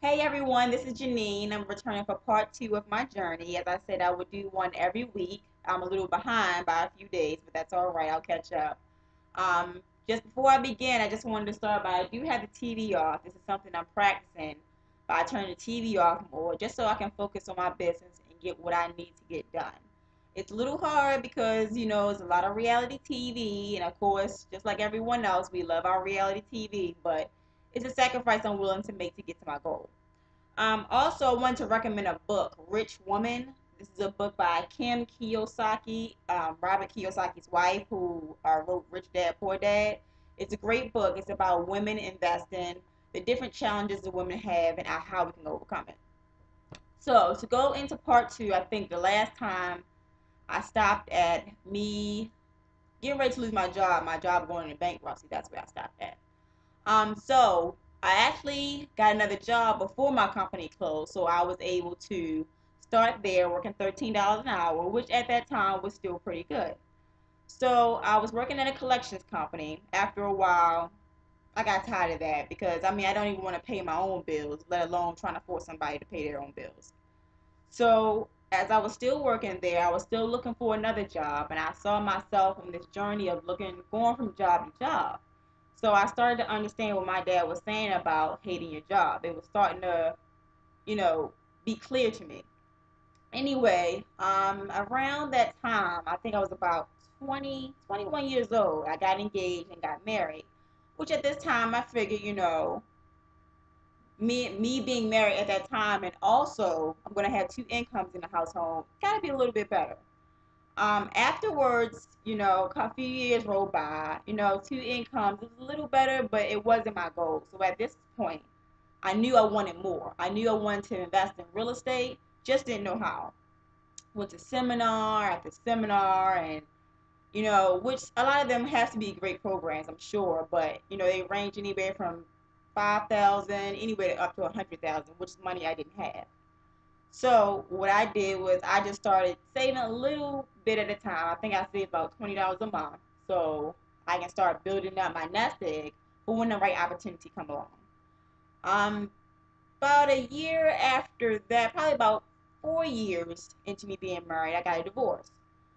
Hey everyone, this is Janine. I'm returning for part two of my journey. As I said, I would do one every week. I'm a little behind by a few days, but that's all right. I'll catch up. Just before I begin, I just wanted to start by I do have the TV off. This is something I'm practicing by turning the TV off more, just so I can focus on my business and get what I need to get done. It's a little hard because, it's a lot of reality TV, and of course, just like everyone else, we love our reality TV, but it's a sacrifice I'm willing to make to get to my goal. Also, I wanted to recommend a book, Rich Woman. This is a book by Kim Kiyosaki, Robert Kiyosaki's wife, who wrote Rich Dad Poor Dad. It's a great book. It's about women investing, the different challenges that women have, and how we can overcome it. So, to go into part two, I think the last time I stopped at me getting ready to lose my job going into bankruptcy. That's where I stopped at. So I actually got another job before my company closed, so I was able to start there working $13 an hour, which at that time was still pretty good. So I was working at a collections company. After a while, I got tired of that because I don't even want to pay my own bills, let alone trying to force somebody to pay their own bills. So as I was still working there, I was still looking for another job, and I saw myself in this journey of going from job to job. So I started to understand what my dad was saying about hating your job. It was starting to, you know, be clear to me. Anyway, around that time, I think I was about 20, 21 years old. I got engaged and got married, which at this time I figured, me being married at that time, and also I'm gonna have two incomes in the household, gotta be a little bit better. Afterwards, a few years rolled by, two incomes, it was a little better, but it wasn't my goal. So at this point, I knew I wanted more. I knew I wanted to invest in real estate, just didn't know how. Went to seminar after seminar, and which a lot of them have to be great programs, I'm sure, but they range anywhere from 5,000 anywhere up to 100,000, which is money I didn't have. So what I did was I just started saving a little bit at a time. I think I saved about $20 a month, so I can start building up my nest egg for when the right opportunity come along. Um, about a year after that, probably about 4 years into me being married, I got a divorce.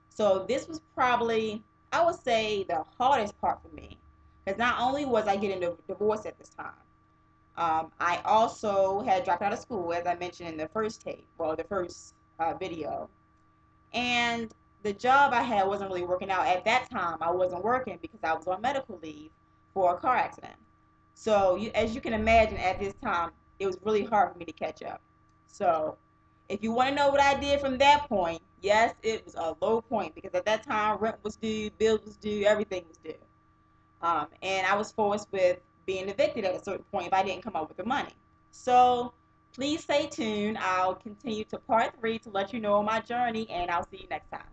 So this was probably, I would say, the hardest part for me, because not only was I getting a divorce at this time, I also had dropped out of school, as I mentioned in the first tape, well, the first video. And the job I had wasn't really working out. At that time, I wasn't working because I was on medical leave for a car accident. So, as you can imagine, at this time, it was really hard for me to catch up. So, if you want to know what I did from that point, yes, it was a low point because at that time, rent was due, bills was due, everything was due. And I was forced with being evicted at a certain point if I didn't come up with the money. So please stay tuned. I'll continue to part three to let you know my journey, and I'll see you next time.